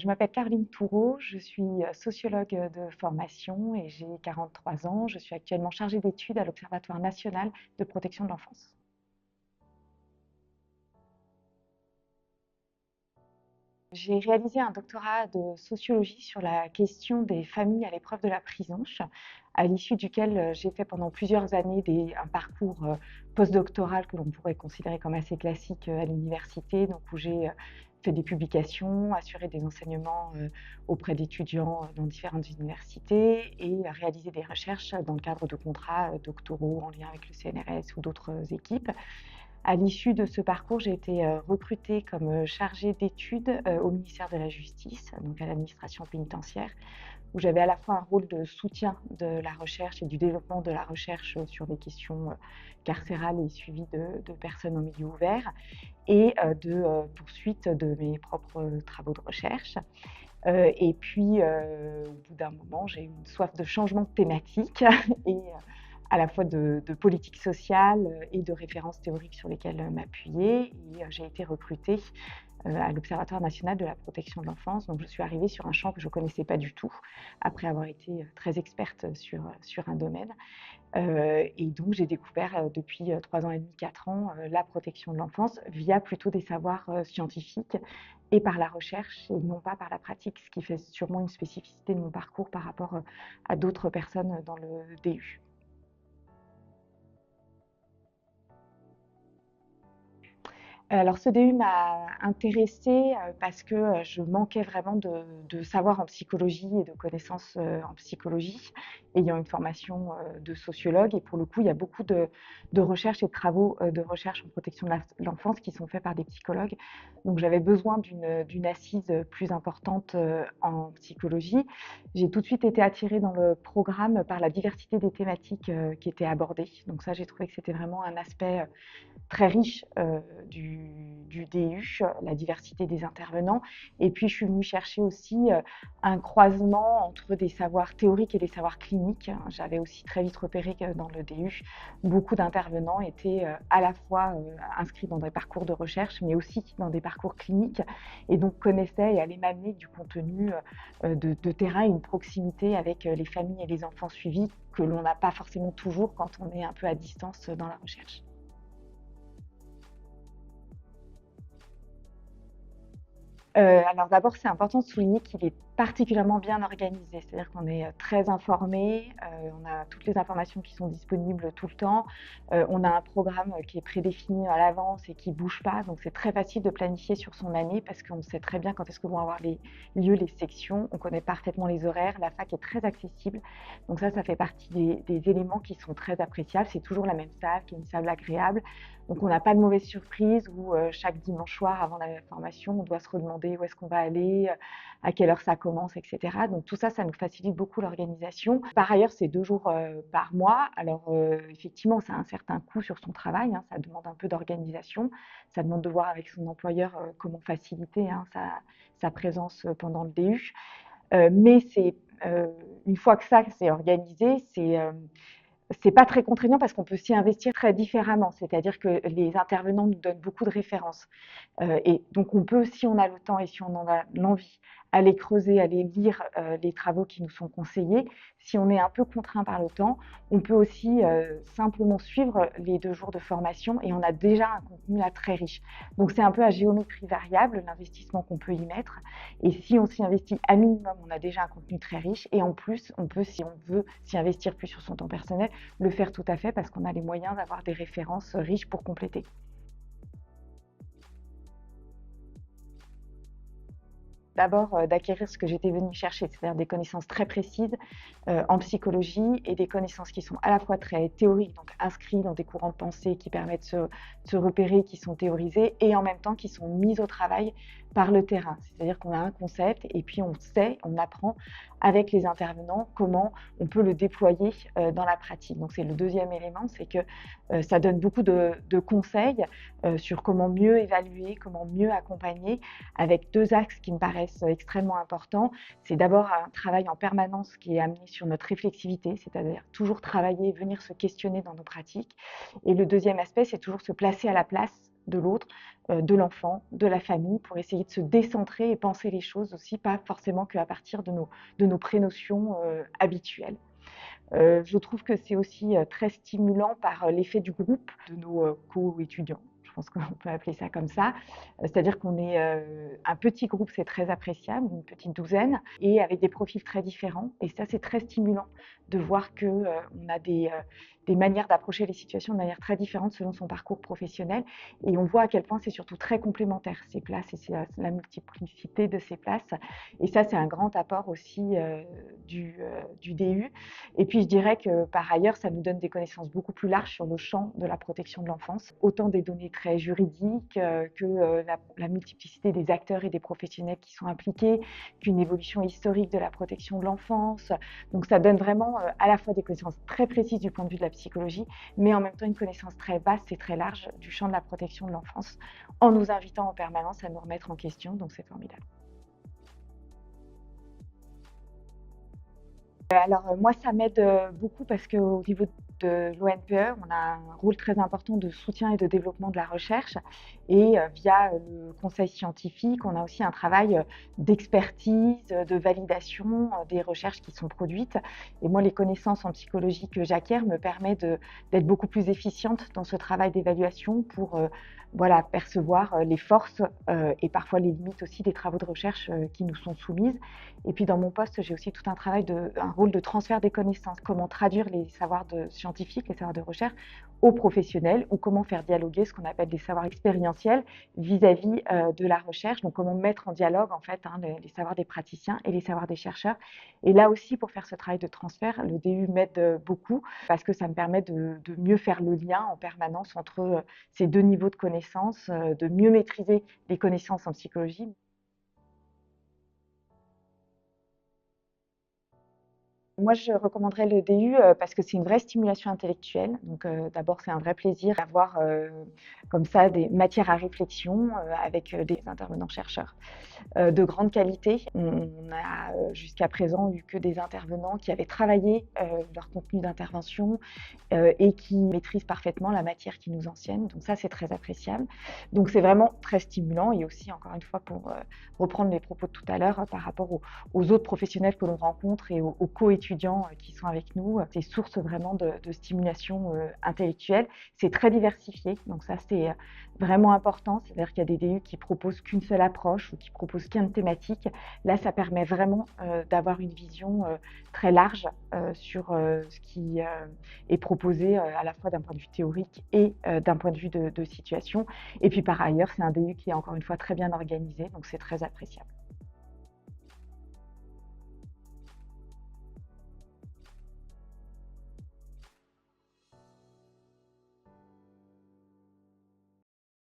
Je m'appelle Caroline Toureau, je suis sociologue de formation et j'ai 43 ans. Je suis actuellement chargée d'études à l'Observatoire national de protection de l'enfance. J'ai réalisé un doctorat de sociologie sur la question des familles à l'épreuve de la prison, à l'issue duquel j'ai fait pendant plusieurs années un parcours postdoctoral que l'on pourrait considérer comme assez classique à l'université, donc où j'ai fait des publications, assuré des enseignements auprès d'étudiants dans différentes universités et réalisé des recherches dans le cadre de contrats doctoraux en lien avec le CNRS ou d'autres équipes. À l'issue de ce parcours, j'ai été recrutée comme chargée d'études au ministère de la Justice, donc à l'administration pénitentiaire, où j'avais à la fois un rôle de soutien de la recherche et du développement de la recherche sur des questions carcérales et suivi de personnes en milieu ouvert, et de poursuite de mes propres travaux de recherche. Et puis, au bout d'un moment, j'ai eu une soif de changement de thématique et à la fois de politique sociale et de références théoriques sur lesquelles m'appuyer. Et j'ai été recrutée à l'Observatoire national de la protection de l'enfance. Donc, je suis arrivée sur un champ que je ne connaissais pas du tout, après avoir été très experte sur un domaine. Et donc, j'ai découvert depuis 3 ans et demi, 4 ans, la protection de l'enfance via plutôt des savoirs scientifiques et par la recherche et non pas par la pratique, ce qui fait sûrement une spécificité de mon parcours par rapport à d'autres personnes dans le DU. Alors ce DU m'a intéressée parce que je manquais vraiment de savoir en psychologie et de connaissances en psychologie, ayant une formation de sociologue. Et pour le coup, il y a beaucoup de recherches et de travaux de recherche en protection de l'enfance qui sont faits par des psychologues. Donc j'avais besoin d'une assise plus importante en psychologie. J'ai tout de suite été attirée dans le programme par la diversité des thématiques qui étaient abordées. Donc ça, j'ai trouvé que c'était vraiment un aspect très riche du DU, la diversité des intervenants. Et puis, je suis venue chercher aussi un croisement entre des savoirs théoriques et des savoirs cliniques. J'avais aussi très vite repéré que dans le DU, beaucoup d'intervenants étaient à la fois inscrits dans des parcours de recherche, mais aussi dans des parcours cliniques, et donc connaissaient et allaient m'amener du contenu de terrain et une proximité avec les familles et les enfants suivis que l'on n'a pas forcément toujours quand on est un peu à distance dans la recherche. Alors d'abord, c'est important de souligner qu'il est particulièrement bien organisé. C'est-à-dire qu'on est très informé, on a toutes les informations qui sont disponibles tout le temps. On a un programme qui est prédéfini à l'avance et qui ne bouge pas. Donc c'est très facile de planifier sur son année parce qu'on sait très bien quand est-ce que vont avoir les lieux, les sections. On connaît parfaitement les horaires. La fac est très accessible. Donc ça fait partie des éléments qui sont très appréciables. C'est toujours la même salle, qui est une salle agréable. Donc on n'a pas de mauvaise surprise où chaque dimanche soir avant la formation, on doit se redemander où est-ce qu'on va aller, à quelle heure ça commence, etc. Donc tout ça, ça nous facilite beaucoup l'organisation. Par ailleurs, c'est 2 jours par mois. Alors effectivement, ça a un certain coût sur son travail, hein, ça demande un peu d'organisation. Ça demande de voir avec son employeur comment faciliter sa présence pendant le DU. Mais une fois que ça c'est organisé, c'est pas très contraignant parce qu'on peut s'y investir très différemment. C'est-à-dire que les intervenants nous donnent beaucoup de références. Et donc, on peut, si on a le temps et si on en a l'envie, aller creuser, aller lire les travaux qui nous sont conseillés. Si on est un peu contraint par le temps, on peut aussi simplement suivre les 2 jours de formation et on a déjà un contenu là très riche. Donc, c'est un peu à géométrie variable l'investissement qu'on peut y mettre. Et si on s'y investit à minimum, on a déjà un contenu très riche. Et en plus, on peut, si on veut s'y investir plus sur son temps personnel, le faire tout à fait parce qu'on a les moyens d'avoir des références riches pour compléter. D'abord, d'acquérir ce que j'étais venue chercher, c'est-à-dire des connaissances très précises en psychologie et des connaissances qui sont à la fois très théoriques, donc inscrits dans des courants de pensée qui permettent de se repérer, qui sont théorisés et en même temps qui sont mis au travail par le terrain. C'est-à-dire qu'on a un concept et puis on sait, on apprend avec les intervenants comment on peut le déployer dans la pratique. Donc c'est le deuxième élément, c'est que ça donne beaucoup de conseils sur comment mieux évaluer, comment mieux accompagner, avec 2 axes qui me paraissent extrêmement importants. C'est d'abord un travail en permanence qui est amené sur notre réflexivité, c'est-à-dire toujours travailler, venir se questionner dans nos pratiques. Et le deuxième aspect, c'est toujours se placer à la place de l'autre, de l'enfant, de la famille, pour essayer de se décentrer et penser les choses aussi, pas forcément qu'à partir de nos prénotions habituelles. Je trouve que c'est aussi très stimulant par l'effet du groupe de nos co-étudiants. Je pense qu'on peut appeler ça comme ça. C'est-à-dire qu'on est un petit groupe, c'est très appréciable, une petite douzaine, et avec des profils très différents. Et ça, c'est très stimulant de voir qu'on a des manières d'approcher les situations de manière très différente selon son parcours professionnel. Et on voit à quel point c'est surtout très complémentaire, ces places, et c'est la multiplicité de ces places. Et ça, c'est un grand apport aussi du DU. Et puis, je dirais que par ailleurs, ça nous donne des connaissances beaucoup plus larges sur le champ de la protection de l'enfance, autant des données très juridiques que la multiplicité des acteurs et des professionnels qui sont impliqués, qu'une évolution historique de la protection de l'enfance. Donc, ça donne vraiment à la fois des connaissances très précises du point de vue de la psychologie, mais en même temps une connaissance très vaste et très large du champ de la protection de l'enfance, en nous invitant en permanence à nous remettre en question. Donc, c'est formidable. Alors, moi, ça m'aide beaucoup parce qu'au niveau de l'ONPE, on a un rôle très important de soutien et de développement de la recherche. Et via le conseil scientifique, on a aussi un travail d'expertise, de validation des recherches qui sont produites. Et moi, les connaissances en psychologie que j'acquiers me permettent d'être beaucoup plus efficiente dans ce travail d'évaluation pour voilà, percevoir les forces et parfois les limites aussi des travaux de recherche qui nous sont soumises. Et puis dans mon poste, j'ai aussi tout un rôle de transfert des connaissances, comment traduire les savoirs scientifiques, les savoirs de recherche aux professionnels, ou comment faire dialoguer ce qu'on appelle des savoirs expérientiels vis-à-vis de la recherche, donc comment mettre en dialogue en fait les savoirs des praticiens et les savoirs des chercheurs. Et là aussi, pour faire ce travail de transfert, le DU m'aide beaucoup parce que ça me permet de mieux faire le lien en permanence entre ces deux niveaux de connaissances, de mieux maîtriser les connaissances en psychologie. Moi, je recommanderais le DU parce que c'est une vraie stimulation intellectuelle. Donc, d'abord, c'est un vrai plaisir d'avoir comme ça des matières à réflexion avec des intervenants chercheurs de grande qualité. On a jusqu'à présent eu que des intervenants qui avaient travaillé leur contenu d'intervention et qui maîtrisent parfaitement la matière qui nous enseigne. Donc ça, c'est très appréciable. Donc c'est vraiment très stimulant et aussi, encore une fois, pour reprendre les propos de tout à l'heure par rapport aux autres professionnels que l'on rencontre et aux co-étudiants qui sont avec nous, c'est source vraiment de stimulation intellectuelle. C'est très diversifié, donc ça c'est vraiment important. C'est-à-dire qu'il y a des DU qui proposent qu'une seule approche ou qui proposent qu'une thématique. Là, ça permet vraiment d'avoir une vision très large sur ce qui est proposé à la fois d'un point de vue théorique et d'un point de vue de situation. Et puis par ailleurs, c'est un DU qui est encore une fois très bien organisé, donc c'est très appréciable.